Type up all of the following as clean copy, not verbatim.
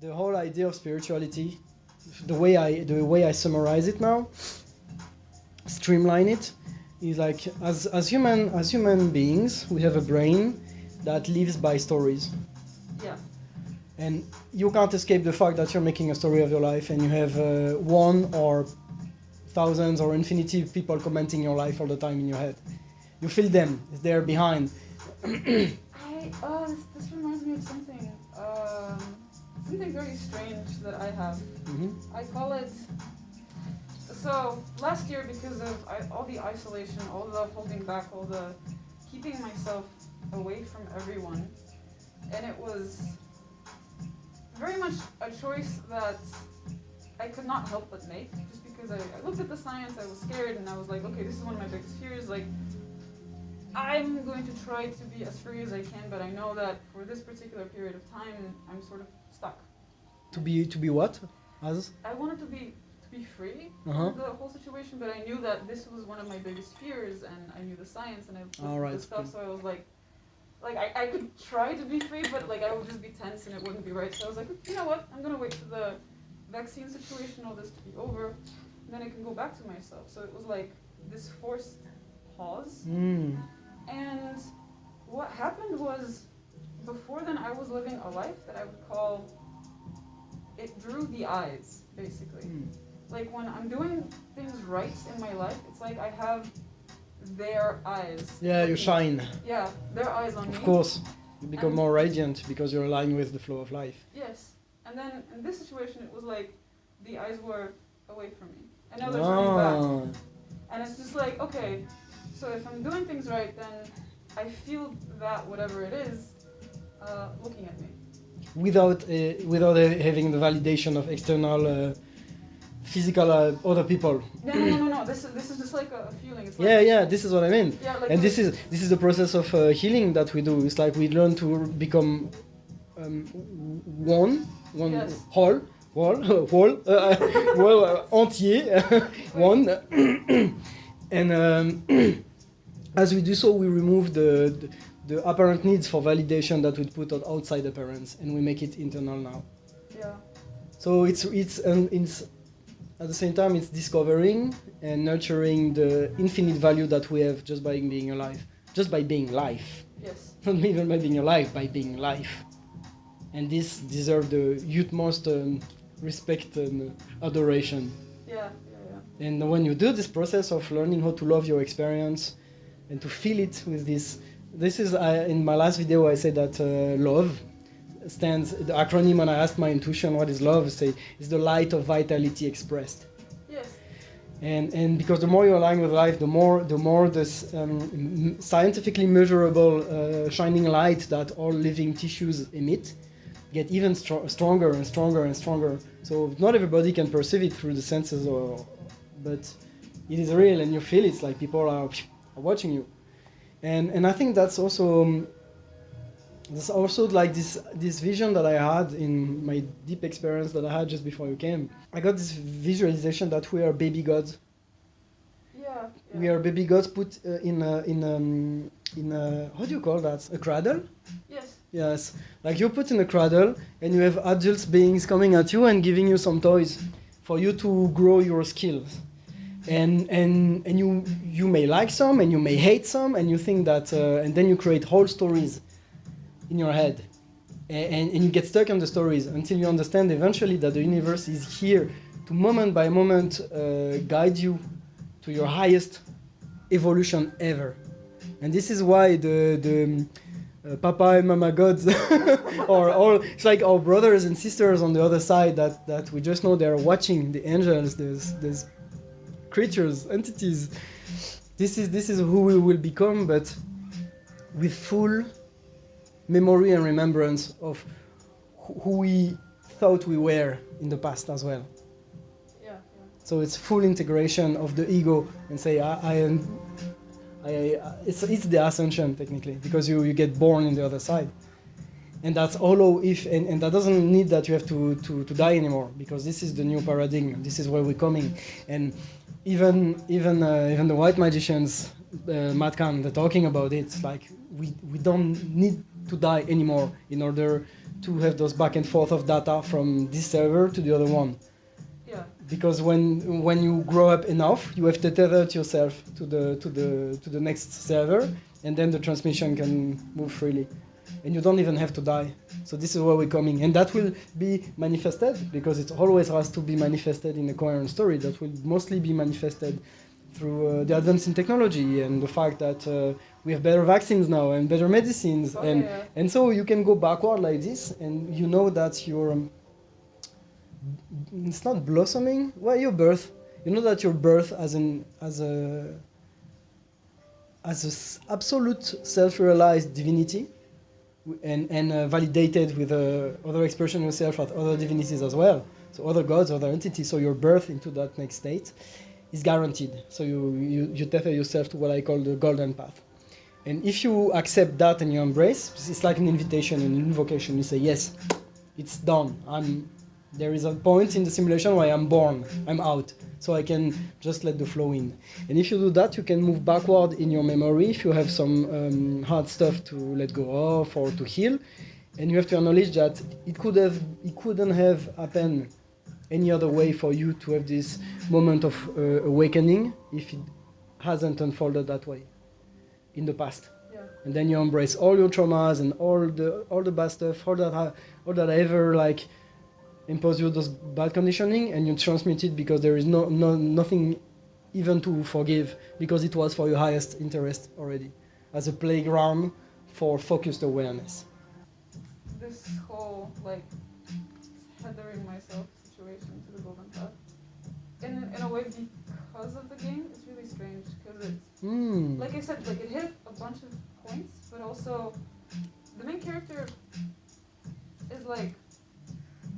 the whole idea of spirituality, the way I summarize it now, streamline it, is like as human beings, we have a brain that lives by stories. Yeah. And you can't escape the fact that you're making a story of your life, and you have one or thousands or infinity of people commenting your life all the time in your head. You feel them; they're behind. This reminds me of something. Something very strange that I have. Mm-hmm. I call it. So last year, because of all the isolation, all the holding back, all the keeping myself away from everyone, and it was very much a choice that I could not help but make, just because I looked at the science, I was scared, and I was like, okay, this is one of my biggest fears. Like, I'm going to try to be as free as I can, but I know that for this particular period of time, I'm sort of stuck. To be what? As? I wanted to be free Uh-huh. from the whole situation, but I knew that this was one of my biggest fears, and I knew the science, and I looked All at right, the stuff, okay. so I was like I could try to be free, but like I would just be tense and it wouldn't be right. So I was like, you know what? I'm gonna wait for the vaccine situation, all this to be over, and then I can go back to myself. So it was like this forced pause. And what happened was, before then I was living a life that I would call, it drew the eyes, basically. Like when I'm doing things right in my life, it's like I have their eyes. Yeah, you shine. Yeah, their eyes on me. Of course, you become And- more radiant because you're aligned with the flow of life. Yes. And then in this situation, it was like the eyes were away from me. And now they're turning back. And it's just like, okay, so if I'm doing things right, then I feel that whatever it is, looking at me. Without having the validation of external physical other people. No. This is just like a feeling. It's like, Yeah, this is what I mean. Yeah, like And this is the process of healing that we do. It's like we learn to become one Yes. whole, entier, one. And as we do so, we remove the apparent needs for validation that we put on outside appearance, and we make it internal now. Yeah. So it's at the same time it's discovering and nurturing the infinite value that we have just by being alive, just by being life. Yes. Not even by being alive, by being life. And this deserves the utmost respect and adoration. Yeah. And when you do this process of learning how to love your experience and to feel it with this is in my last video I said that love stands, the acronym, when I asked my intuition what is love, say is the light of vitality expressed. Yes. And because the more you align with life, the more this scientifically measurable shining light that all living tissues emit get even stronger and stronger and stronger. So not everybody can perceive it through the senses, but it is real, and you feel it. It's like people are watching you, and I think that's also like this vision that I had in my deep experience that I had just before you came. I got this visualization that we are baby gods. Yeah. We are baby gods put in a how do you call that? A cradle? Yes. Yes, like you're put in a cradle and you have adult beings coming at you and giving you some toys for you to grow your skills. And you may like some and you may hate some, and you think that and then you create whole stories in your head, and you get stuck on the stories until you understand eventually that the universe is here to moment by moment guide you to your highest evolution ever. And this is why the Papa and Mama gods it's like our brothers and sisters on the other side that we just know they're watching, the angels, there's creatures, entities. This is who we will become, but with full memory and remembrance of who we thought we were in the past as well. Yeah. So it's full integration of the ego, and say it's the ascension technically, because you get born in the other side, and that's hollow and that doesn't need that you have to die anymore, because this is the new paradigm. This is where we're coming, and even the white magicians, Matt Khan, they're talking about it. Like we don't need to die anymore in order to have those back and forth of data from this server to the other one. Yeah. Because when you grow up enough, you have to tether yourself to the next server, and then the transmission can move freely, and you don't even have to die. So this is where we're coming, and that will be manifested because it always has to be manifested in a coherent story. That will mostly be manifested through the advance in technology and the fact that we have better vaccines now and better medicines, and so you can go backward like this, and you know that you're. It's not blossoming. Well, your birth. You know that your birth as a absolute self-realized divinity, and validated with other expression of yourself at other divinities as well. So other gods, other entities. So your birth into that next state is guaranteed. So you tether yourself to what I call the golden path. And if you accept that and you embrace, it's like an invitation, an invocation. You say, yes, it's done. There is a point in the simulation where I'm born, I'm out, so I can just let the flow in. And if you do that, you can move backward in your memory if you have some hard stuff to let go of or to heal. And you have to acknowledge that it couldn't have happened any other way for you to have this moment of awakening if it hasn't unfolded that way in the past. Yeah. And then you embrace all your traumas and all the bad stuff, all that ever like impose you those bad conditioning, and you transmit it because there is nothing even to forgive, because it was for your highest interest already, as a playground for focused awareness. This whole like tethering myself situation to the golden path, in a way, because of the game, it's really strange because it's like I said, like it hit a bunch of points, but also the main character is like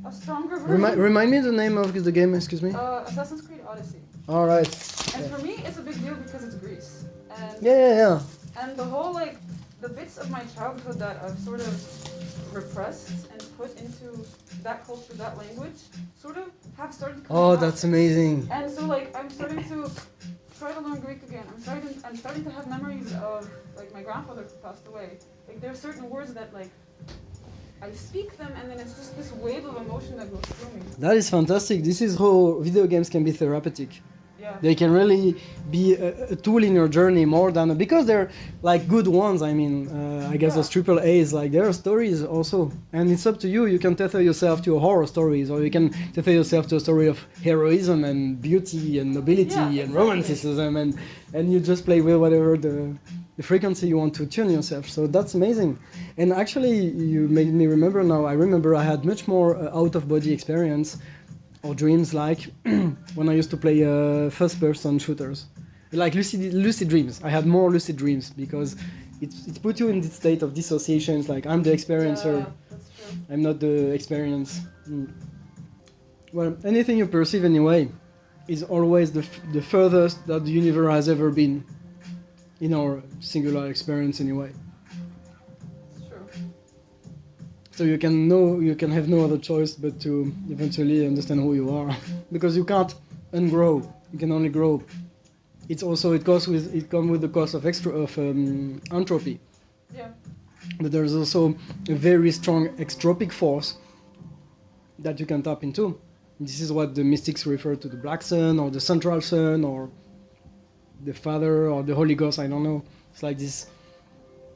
a stronger version. Remind me the name of the game, excuse me. Assassin's Creed Odyssey. All right. And for me, it's a big deal because it's Greece. And Yeah. And the whole like the bits of my childhood that I've sort of repressed and put into that culture, that language, sort of have started coming out. That's amazing. And so like I'm starting to try to learn Greek again. I'm starting to have memories of like my grandfather who passed away. Like there are certain words that like I speak them, and then it's just this wave of emotion that goes through me. That is fantastic. This is how video games can be therapeutic. Yeah. They can really be a tool in your journey more than, because they're like good ones. I mean, I guess those triple A's, like there are stories also, and it's up to you. You can tether yourself to horror stories, or you can tether yourself to a story of heroism and beauty and nobility and romanticism, and you just play with whatever the frequency you want to tune yourself. So that's amazing. And actually, you made me remember now. I remember I had much more out-of-body experience or dreams, like when I used to play first-person shooters, like lucid dreams. I had more lucid dreams because it put you in this state of dissociation. It's like I'm the experiencer. Yeah, that's true. I'm not the experience. Well, anything you perceive anyway is always the furthest that the universe has ever been in our singular experience anyway. It's true. So you can have no other choice but to eventually understand who you are, because you can't ungrow. You can only grow. It comes with the cost of entropy. Yeah. But there's also a very strong extropic force that you can tap into. This is what the mystics refer to, the black sun or the central sun or the Father or the Holy Ghost, I don't know. It's like this,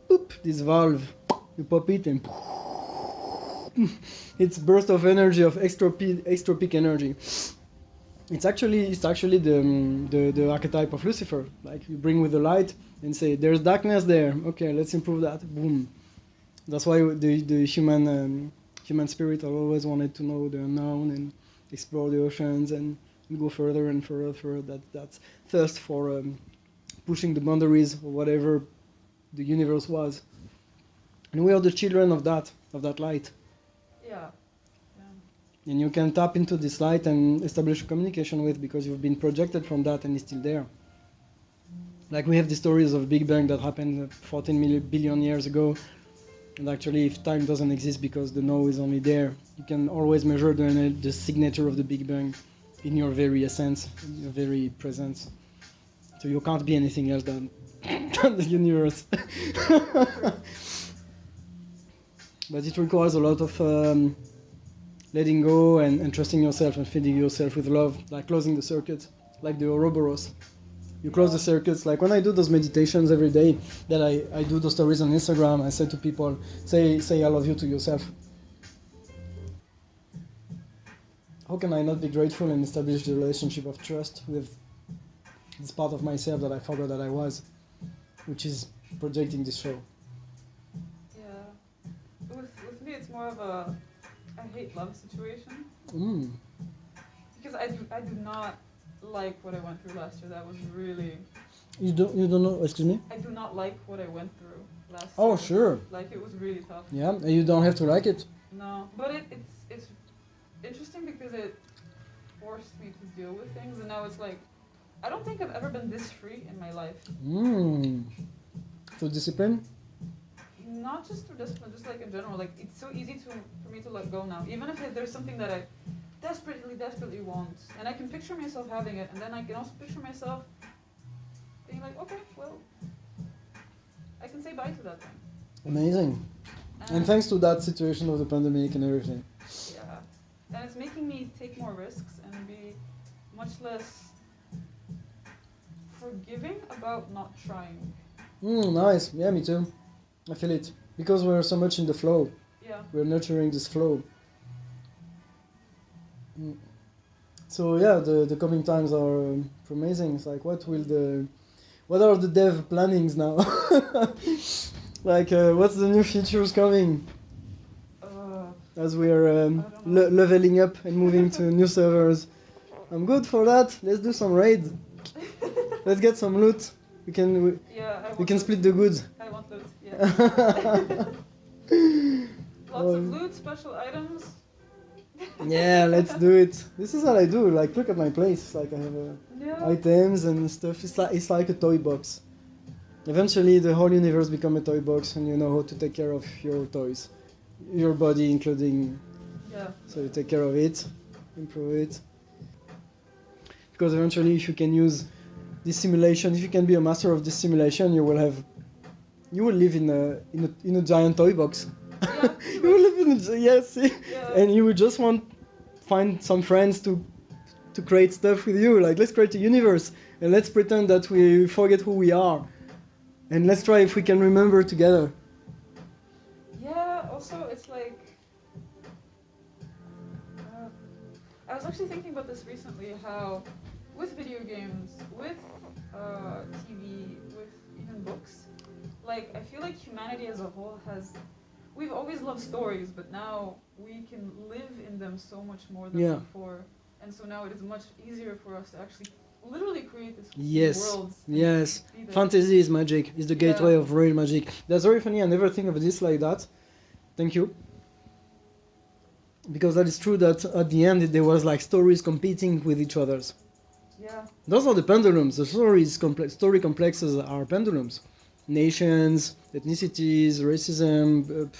boop, this valve. You pop it and it's burst of energy, of extropic energy. It's actually the archetype of Lucifer. Like you bring with the light and say, "There's darkness there. Okay, let's improve that." Boom. That's why the human spirit always wanted to know the unknown and explore the oceans and go further and further. That thirst for pushing the boundaries of whatever the universe was. And we are the children of that light. Yeah. And you can tap into this light and establish a communication with, because you've been projected from that and it's still there. Like we have the stories of Big Bang that happened 14 billion years ago. And actually, if time doesn't exist because the now is only there, you can always measure the signature of the Big Bang in your very essence, in your very presence. So you can't be anything else than the universe. but it requires a lot of letting go and trusting yourself and feeding yourself with love, like closing the circuit, like the Ouroboros. You close the circuits. Like when I do those meditations every day, that I do those stories on Instagram, I say to people, say I love you to yourself. How can I not be grateful and establish the relationship of trust with this part of myself that I forgot that I was, which is projecting this show. Yeah. With me, it's more of a hate-love situation. Mm. Because I do not like what I went through last year. That was really... You don't know, excuse me? I do not like what I went through last year. Oh, sure. Like, it was really tough. Yeah, and you don't have to like it. No, but it's interesting because it forced me to deal with things, and now it's like, I don't think I've ever been this free in my life. Through discipline? Not just through discipline, just like in general. Like, it's so easy for me to let go now. Even if there's something that I desperately want, and I can picture myself having it, and then I can also picture myself being like, okay, well, I can say bye to that thing. Amazing. And thanks to that situation of the pandemic and everything. Yeah. And it's making me take more risks and be much less forgiving about not trying. Nice. Yeah, me too. I feel it. Because we're so much in the flow. Yeah. We're nurturing this flow. So yeah, the coming times are amazing. It's like, what are the dev plannings now? Like, what's the new features coming? As we're leveling up and moving to new servers. I'm good for that. Let's do some raids. Let's get some loot. We can split the goods. I want loot. Yeah. Lots of loot, special items. Yeah, let's do it. This is what I do. Like, look at my place. Like, I have items and stuff. It's like a toy box. Eventually, the whole universe become a toy box, and you know how to take care of your toys, your body, including. Yeah. So you take care of it, improve it. Because eventually, if you can use this simulation, if you can be a master of this simulation, you will live in a giant toy box. Yeah, you will live in and you will just find some friends to create stuff with you. Like, let's create a universe and let's pretend that we forget who we are, and let's try if we can remember together. Yeah. Also, it's like I was actually thinking about this recently. How with video games, with TV, with even books, like, I feel like humanity as a whole we've always loved stories, but now we can live in them so much more than before. And so now it is much easier for us to actually literally create this worlds. Yes. Fantasy is magic. It's the gateway of real magic. That's very funny. I never think of this like that. Thank you. Because that is true that at the end there was like stories competing with each others. Yeah. Those are the pendulums. The story complexes are pendulums. Nations, ethnicities, racism,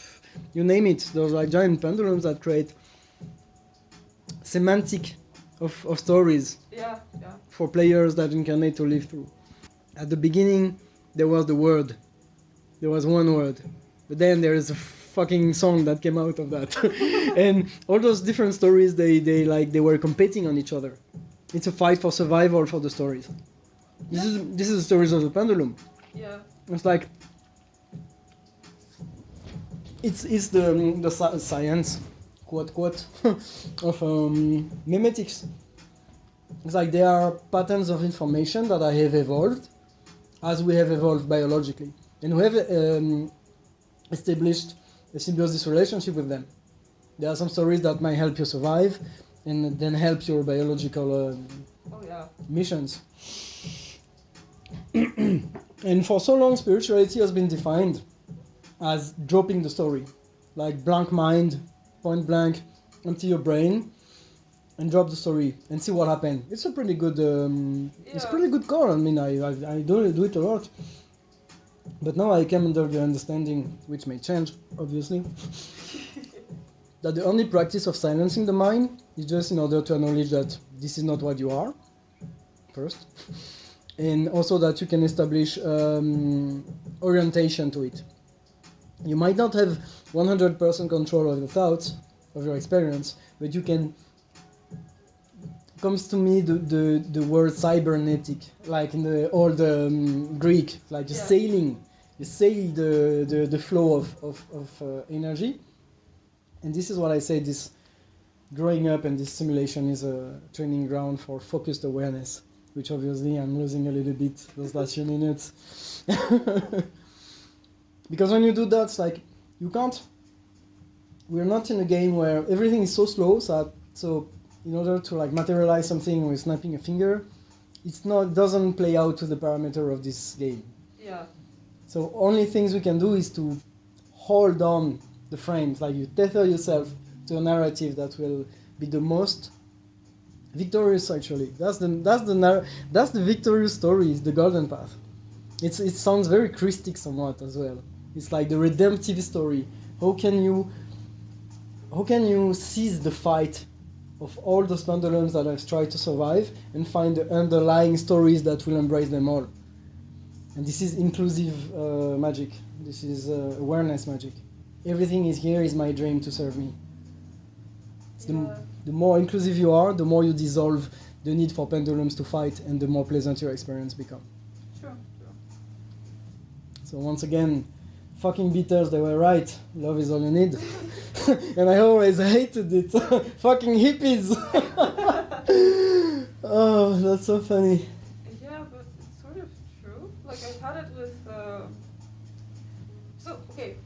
you name it. Those are like giant pendulums that create semantic of stories for players that incarnate to live through. At the beginning, there was the word. There was one word. But then there is a fucking song that came out of that. And all those different stories, they were competing on each other. It's a fight for survival for the stories. This is the stories of the pendulum. Yeah. It's like it's the science, quote of memetics. It's like there are patterns of information that have evolved as we have evolved biologically, and we have established a symbiosis relationship with them. There are some stories that might help you survive, and then help your biological missions. And for so long, spirituality has been defined as dropping the story, like blank mind, point blank, empty your brain, and drop the story and see what happened. It's a pretty good, it's a pretty good call. I mean, I do it a lot, but now I came under the understanding, which may change, obviously, that the only practice of silencing the mind is just in order to acknowledge that this is not what you are, first. And also that you can establish orientation to it. You might not have 100% control of your thoughts, of your experience, but you can. Comes to me the word cybernetic, like in the old Greek, like just Yeah. sailing. You sail the flow of energy. And this is what I say, this growing up and this simulation is a training ground for focused awareness, which obviously I'm losing a little bit those last few minutes. Because when you do that, it's like, you can't, we're not in a game where everything is so slow, so in order to like materialize something with snapping a finger, it doesn't play out to the parameter of this game. Yeah. So only things we can do is to hold on the frames, like you tether yourself to a narrative that will be the most victorious. Actually, that's the victorious story. Is the golden path. It sounds very Christic somewhat as well. It's like the redemptive story. How can you seize the fight of all those pendulums that have tried to survive and find the underlying stories that will embrace them all? And this is inclusive magic. This is awareness magic. Everything is here is my dream to serve me. The more inclusive you are, the more you dissolve the need for pendulums to fight, and the more pleasant your experience become. Sure. So once again, fucking Beatles, they were right. Love is all you need. And I always hated it. Fucking hippies. Oh, that's so funny. Yeah, but it's sort of true. Like I've had it with. So okay,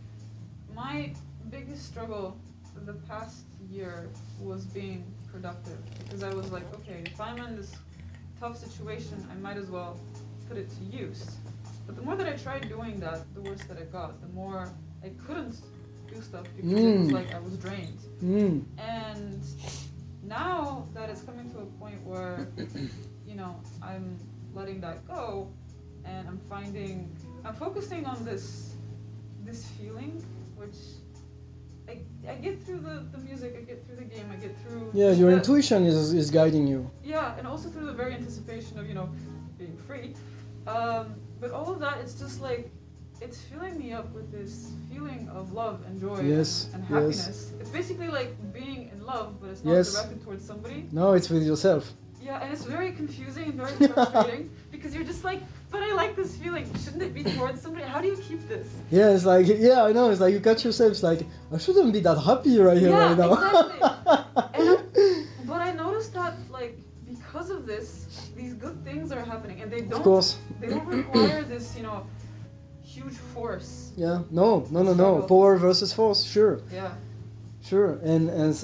my biggest struggle the past year was being productive, because I was like, okay, if I'm in this tough situation, I might as well put it to use. But the more that I tried doing that, the worse that it got. The more I couldn't do stuff because it was like I was drained. And now that it's coming to a point where, you know, I'm letting that go, and I'm focusing on this feeling, which I get through the music, I get through the game, I get through... Yeah, your intuition is guiding you. Yeah, and also through the very anticipation of, you know, being free. But all of that, it's just like, it's filling me up with this feeling of love and joy and happiness. Yes. It's basically like being in love, but it's not directed towards somebody. No, it's with yourself. Yeah, and it's very confusing and very frustrating because you're just like, but I like this feeling. Shouldn't it be towards somebody? How do you keep this? Yeah, it's like, yeah, I know. It's like you catch yourself. It's like, I shouldn't be that happy right here, right now. Exactly. But I noticed that, like, because of this, these good things are happening, and they don't. Of course. They don't require this, you know, huge force. Yeah. No. Power versus force. Sure. Yeah. Sure. And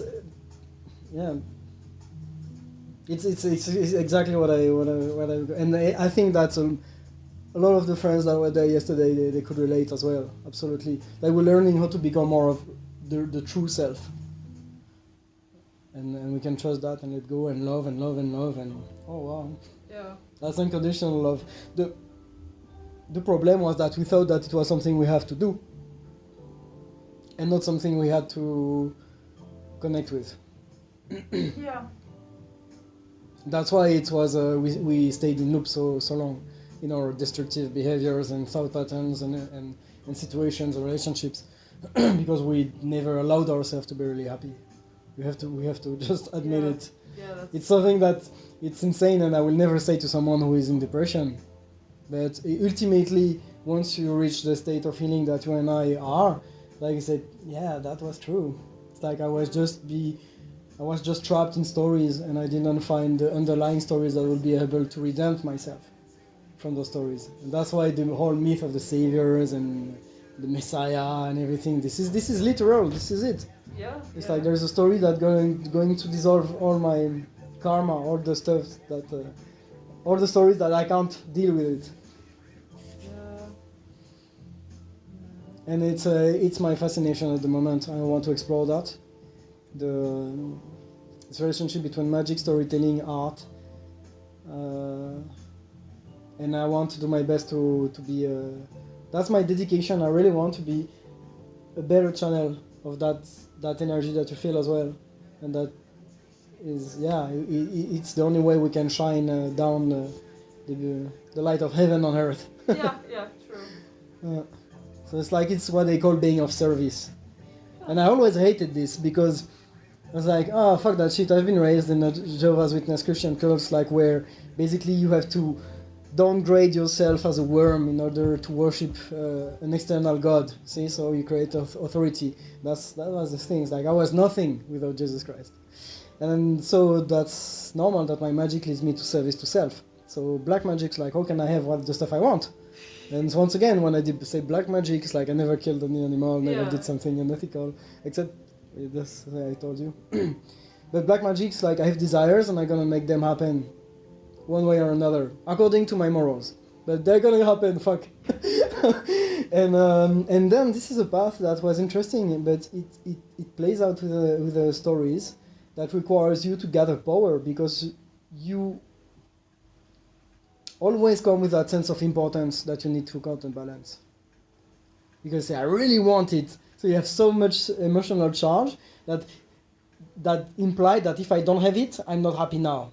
yeah. It's exactly what I and I think that a lot of the friends that were there yesterday they could relate as well. Absolutely, like we're learning how to become more of the true self, and we can trust that and let go and love and oh wow, Yeah. that's unconditional love. The problem was that we thought that it was something we have to do, and not something we had to connect with. Yeah. That's why it was we stayed in loop so long in our destructive behaviors and thought patterns and situations and relationships because we never allowed ourselves to be really happy. We have to just admit it. Yeah, it's something that it's insane, and I will never say to someone who is in depression. But ultimately, once you reach the state of healing that you and I are, like I said, yeah, that was true. It's like I was just trapped in stories, and I didn't find the underlying stories that would be able to redempt myself from those stories. And that's why the whole myth of the saviors and the Messiah and everything, this is literal. This is it. Yeah. It's like there's a story that going to dissolve all my karma, all the stuff that, all the stories that I can't deal with it. Yeah. And it's my fascination at the moment. I want to explore that. This relationship between magic, storytelling, art, and I want to do my best to be that's my dedication. I really want to be a better channel of that energy that you feel as well, and that is it's the only way we can shine down the light of heaven on earth. Yeah, true. So it's like it's what they call being of service. And I always hated this because I was like, oh, fuck that shit. I've been raised in a Jehovah's Witness Christian cults, like where basically you have to downgrade yourself as a worm in order to worship an external god. See, so you create authority. That was the thing. It's like I was nothing without Jesus Christ. And so that's normal that my magic leads me to service to self. So black magic's like, how can I have the stuff I want? And once again, when I did say black magic, it's like I never killed any animal, never did something unethical, except this I told you. But black magic's like I have desires and I'm gonna make them happen one way or another, according to my morals. But they're gonna happen, fuck. And then this is a path that was interesting, but it plays out with the stories that requires you to gather power because you always come with that sense of importance that you need to counterbalance. Because I really want it. So you have so much emotional charge that implies that if I don't have it, I'm not happy now.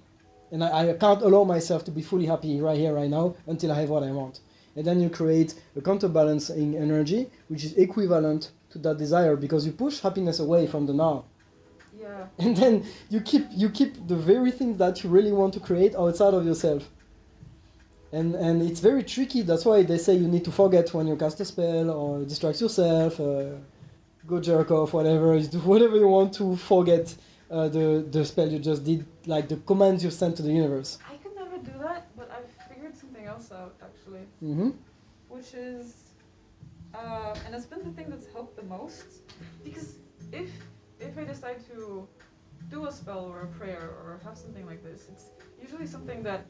And I can't allow myself to be fully happy right here, right now, until I have what I want. And then you create a counterbalancing energy, which is equivalent to that desire, because you push happiness away from the now. Yeah. And then you keep the very things that you really want to create outside of yourself. And it's very tricky. That's why they say you need to forget when you cast a spell or distract yourself, go jerk off, whatever. Do whatever you want to forget the spell you just did, like the commands you sent to the universe. I could never do that, but I've figured something else out actually. Mm-hmm. Which is, and it's been the thing that's helped the most. Because if I decide to do a spell or a prayer or have something like this, it's usually something that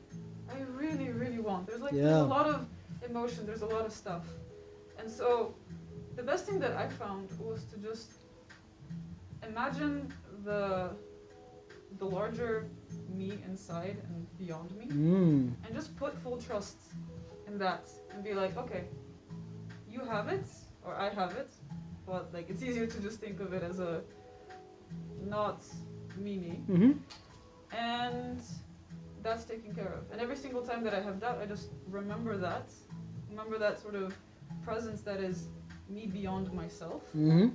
I really, really want. There's a lot of emotion, there's a lot of stuff. And so the best thing that I found was to just imagine the larger me inside and beyond me, and just put full trust in that and be like, okay, you have it, or I have it, but like it's easier to just think of it as a not me. Mm-hmm. And that's taken care of. And every single time that I have doubt, I just remember that sort of presence that is me beyond myself. Mm-hmm.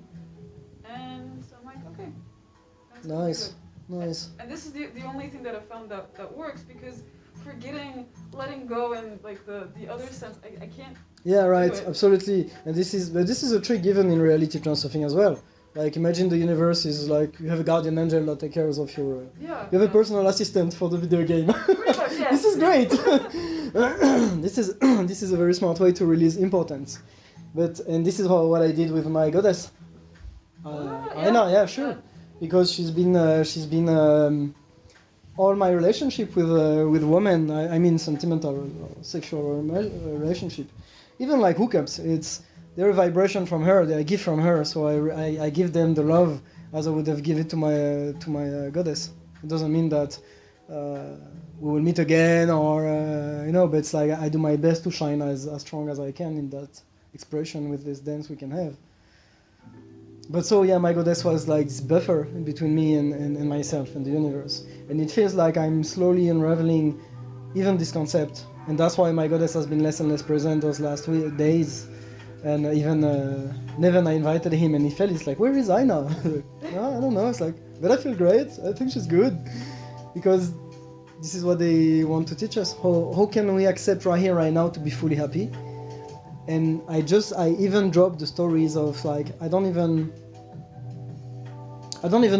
And I'm like, okay, that's Nice. good. Nice. And this is the only thing that I found that works, because forgetting, letting go, and like the other sense, I can't. Yeah, right. do it. Absolutely. And this is a trick given in reality transurfing as well. Like imagine the universe is like you have a guardian angel that takes care of your. You have a personal assistant for the video game. Pretty much, yes. This is great. This is a very smart way to release importance. And this is what I did with my goddess. I know, yeah, sure. Because she's been all my relationship with women. I mean sentimental, sexual relationship, even like hookups. They're a vibration from her. They're a gift from her. So I give them the love as I would have given it to my goddess. It doesn't mean that we will meet again or but it's like I do my best to shine as strong as I can in that expression with this dance we can have. But so yeah, my goddess was like this buffer in between me and myself and the universe. And it feels like I'm slowly unraveling even this concept. And that's why my goddess has been less and less present those last days. And even Neven, I invited him and he felt, it's like, where is I now? No, I don't know. It's like, but I feel great. I think she's good. Because this is what they want to teach us. How can we accept right here, right now to be fully happy? And I even dropped the stories of like, I don't even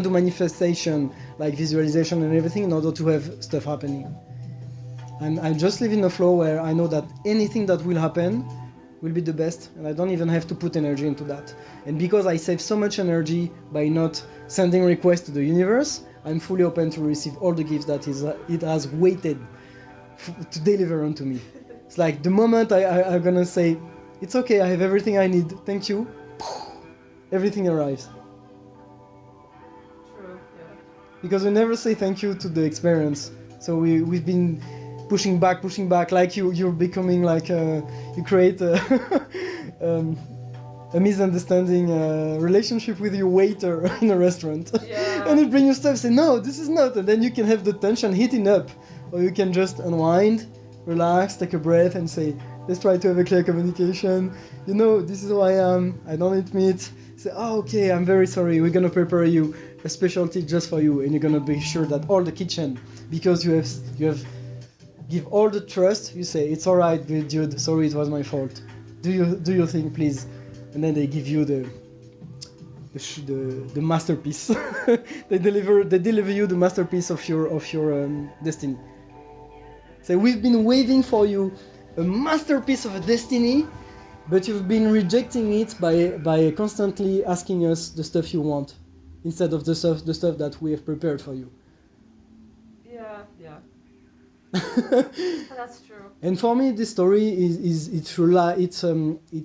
do manifestation, like visualization and everything in order to have stuff happening. I just live in a flow where I know that anything that will happen will be the best, and I don't even have to put energy into that. And because I save so much energy by not sending requests to the universe, I'm fully open to receive all the gifts that it has waited to deliver onto me. It's like the moment I'm gonna say, it's okay, I have everything I need, thank you, everything arrives. True, yeah. Because we never say thank you to the experience. So we've been pushing back, like you're becoming like you create a misunderstanding relationship with your waiter in a restaurant. Yeah. And you bring your stuff, say no, this is not, and then you can have the tension heating up, or you can just unwind, relax, take a breath, and say Let's try to have a clear communication. You know, this is who I am. I don't eat meat. Say, oh, okay, I'm very sorry. We're gonna prepare you a specialty just for you, and you're gonna be sure that all the kitchen, because you have give all the trust. You say, it's all right, dude. Sorry, it was my fault. Do your thing, please. And then they give you the masterpiece. they deliver you the masterpiece of your destiny. So we've been waiting for you a masterpiece of a destiny, but you've been rejecting it by constantly asking us the stuff you want instead of the stuff that we have prepared for you. Yeah. That's true. And for me, this story it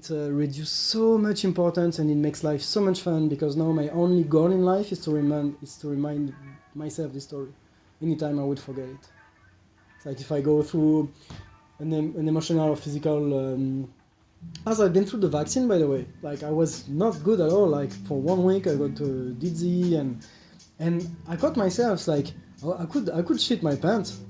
reduces so much importance, and it makes life so much fun, because now my only goal in life is to remind myself this story anytime I would forget it. It's like if I go through an emotional or physical. As I've been through the vaccine, by the way, like I was not good at all. Like for 1 week, I got dizzy, and I caught myself like I could shit my pants.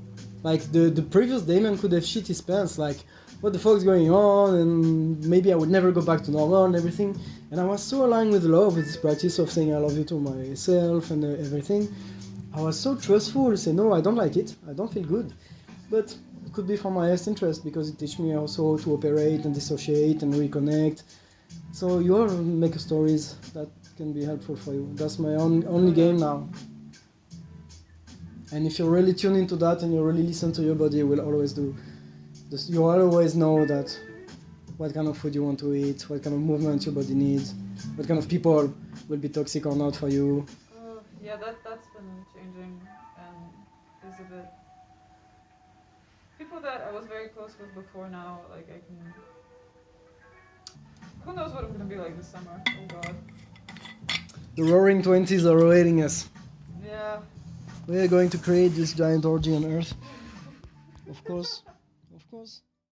Like the previous Damon could have shit his pants. Like what the fuck's going on? And maybe I would never go back to normal and everything. And I was so aligned with love, with this practice of saying I love you to myself and everything. I was so trustful. Say no, I don't like it. I don't feel good, but it could be for my best interest, because it teaches me also to operate and dissociate and reconnect. So you all make stories that can be helpful for you. That's my only game now. And if you really tune into that and you really listen to your body, you will always do this. You always know that what kind of food you want to eat, what kind of movement your body needs, what kind of people will be toxic or not for you. Yeah, that's been changing, and is a bit. People that I was very close with before now, like I can. Who knows what I'm gonna be like this summer? Oh God. The roaring 20s are awaiting us. Yeah. We are going to create this giant orgy on Earth. Of course.